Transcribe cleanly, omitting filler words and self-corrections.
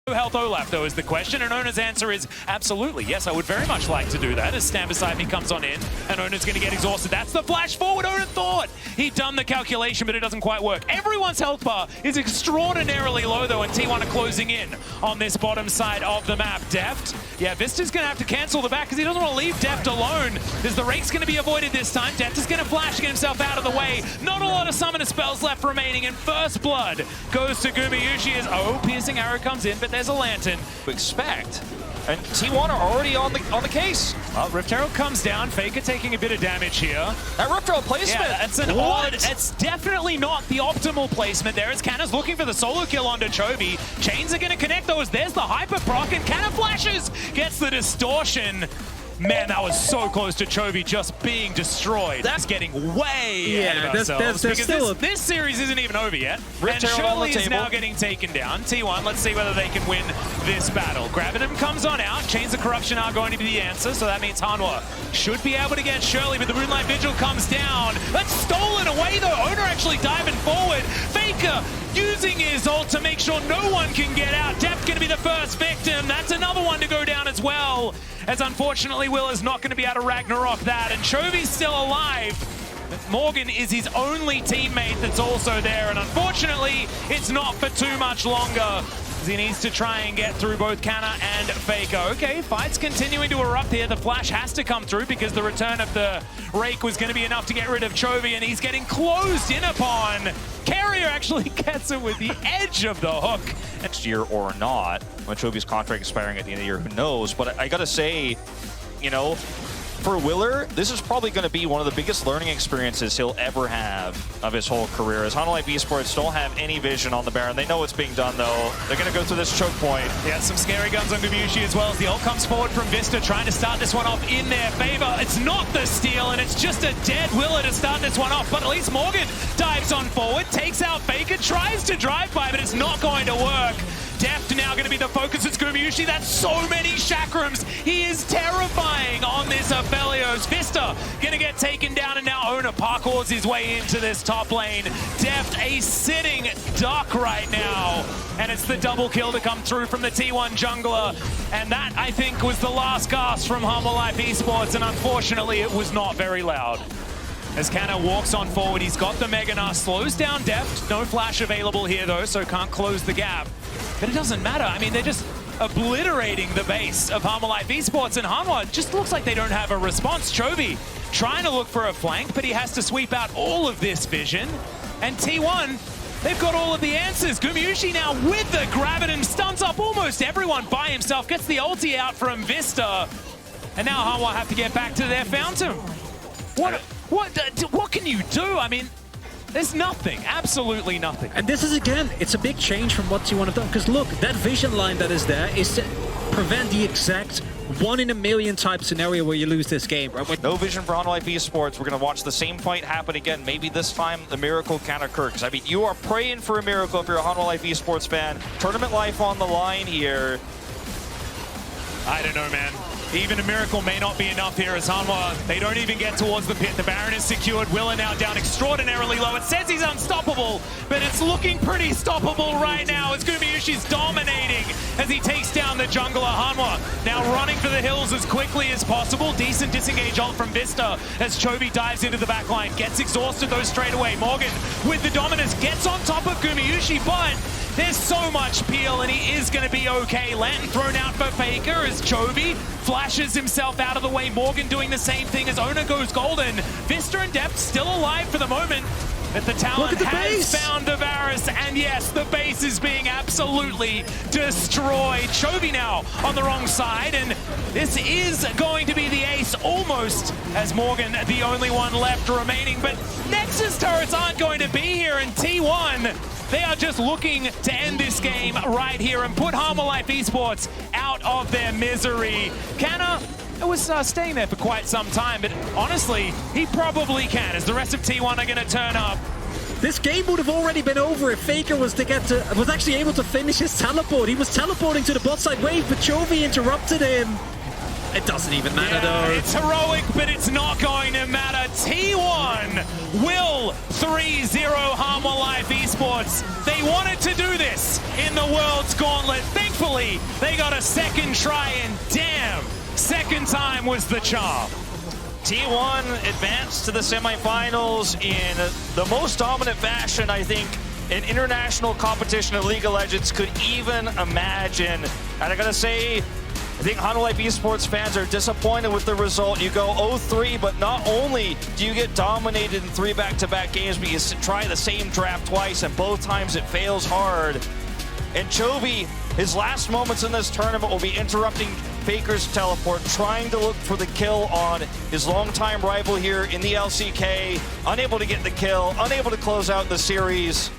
Health Olaf, though, is the question, and Oner's answer is absolutely. Yes, I would very much like to do that as Stand Beside Me comes on in, and Oner's going to get exhausted. That's the flash forward. Oner thought he'd done the calculation, but it doesn't quite work. Everyone's health bar is extraordinarily low, though, and T1 are closing in on this bottom side of the map. Deft, yeah, Vista's going to have to cancel the back because he doesn't want to leave Deft alone. There's the rake's going to be avoided this time. Deft is going to flash, get himself out of the way. Not a lot of summoner spells left remaining, and first blood goes to Gumayusi as, piercing arrow comes in, but there's a lantern. Expect. And T1 are already on the case. Well, Rift Herald comes down. Faker taking a bit of damage here. That Rift Herald placement. Yeah, it's an odd. It's definitely not the optimal placement there. As Canna's looking for the solo kill onto Chovy. Chains are going to connect those. There's the hyper proc, and Canna flashes. Gets the distortion. Man, that was so close to Chovy just being destroyed. That's getting way ahead of ourselves because this series isn't even over yet. And Shirley is now getting taken down. T1, let's see whether they can win this battle. Gravitum comes on out. Chains of Corruption are going to be the answer, so that means Hanwha should be able to get Shirley, but the Moonlight Vigil comes down. That's stolen away, though. Oner actually diving forward. Faker using his ult to make sure no one can get out. Deft going to be the first victim. That's another one to go down as well, as unfortunately Will is not going to be able to Ragnarok that, and Chovy's still alive. But Morgan is his only teammate that's also there, and unfortunately it's not for too much longer, as he needs to try and get through both Canna and Faker. Okay, fight's continuing to erupt here. The flash has to come through because the return of the Rake was going to be enough to get rid of Chovy, and he's getting closed in upon. Carrier actually gets it with the edge of the hook. Next year or not, when Chovy's contract expiring at the end of the year, who knows? But I gotta say, you know, for Willer, this is probably going to be one of the biggest learning experiences he'll ever have of his whole career. As Hanwha Esports don't have any vision on the Baron. They know what's being done, though. They're going to go through this choke point. Yeah, some scary guns on Gumayusi as well as the ult comes forward from Vista, trying to start this one off in their favor. It's not the steal, and it's just a dead Willer to start this one off. But at least Morgan dives on forward, takes out Faker, tries to drive by, but it's not going to work. Deft now going to be the focus. It's Gumayusi. That's so many chakrams. He is terrifying on this Aphelios. Vista going to get taken down, and now Oner parkours his way into this top lane. Deft a sitting duck right now. And it's the double kill to come through from the T1 jungler. And that, I think, was the last gasp from Hanwha Esports, and unfortunately it was not very loud. As Canna walks on forward, he's got the Mega Gnar, slows down Deft. No flash available here, though, so can't close the gap. But it doesn't matter. I mean, they're just obliterating the base of Hanwha Esports, and Hanwha just looks like they don't have a response. Chovy trying to look for a flank, but he has to sweep out all of this vision. And T1, they've got all of the answers. Gumayusi now with the Graviton stuns up almost everyone by himself, gets the ulti out from Vista. And now Hanwha have to get back to their fountain. What can you do? I mean, there's nothing, absolutely nothing. And this is, again, it's a big change from what T1 have done. Because look, that vision line that is there is to prevent the exact 1 in a million type scenario where you lose this game, right? With no vision for Hanwha Esports, we're going to watch the same fight happen again. Maybe this time the miracle can occur. Because, I mean, you are praying for a miracle if you're a Hanwha Esports fan. Tournament life on the line here. I don't know, man. Even a miracle may not be enough here as Hanwha, they don't even get towards the pit. The Baron is secured. Willer now down extraordinarily low. It says he's unstoppable, but it's looking pretty stoppable right now as Gumayusi's dominating as he takes down the jungler. Hanwha now running for the hills as quickly as possible. Decent disengage ult from Vista as Chovy dives into the backline. Gets exhausted though straight away. Morgan with the dominance gets on top of Gumayusi, but there's so much peel, and he is going to be okay. Lantern thrown out for Faker as Chovy flashes himself out of the way. Morgan doing the same thing as Oner goes golden. Vista and Deft still alive for the moment. But the Talon has found Avaris, and yes, the base is being absolutely destroyed. Chovy now on the wrong side, and this is going to be the ace almost, as Morgan the only one left remaining. But Nexus turrets aren't going to be here, and T1, they are just looking to end this game right here and put Hanwha Esports out of their misery. Canna was staying there for quite some time, but honestly, he probably can, as the rest of T1 are going to turn up. This game would have already been over if Faker was actually able to finish his teleport. He was teleporting to the bot side wave, but Chovy interrupted him. It doesn't even matter though. It's heroic, but it's not going to matter. T1 will 3-0 Hanwha Life Esports. They wanted to do this in the World's Gauntlet. Thankfully, they got a second try, and damn, second time was the charm. T1 advanced to the semifinals in the most dominant fashion, I think, in international competition of League of Legends could even imagine. And I gotta say, I think Hanwha Life Esports fans are disappointed with the result. You go 0-3, but not only do you get dominated in 3 back-to-back games, but you try the same draft twice, and both times it fails hard. And Chovy, his last moments in this tournament will be interrupting Faker's teleport, trying to look for the kill on his longtime rival here in the LCK. Unable to get the kill, unable to close out the series.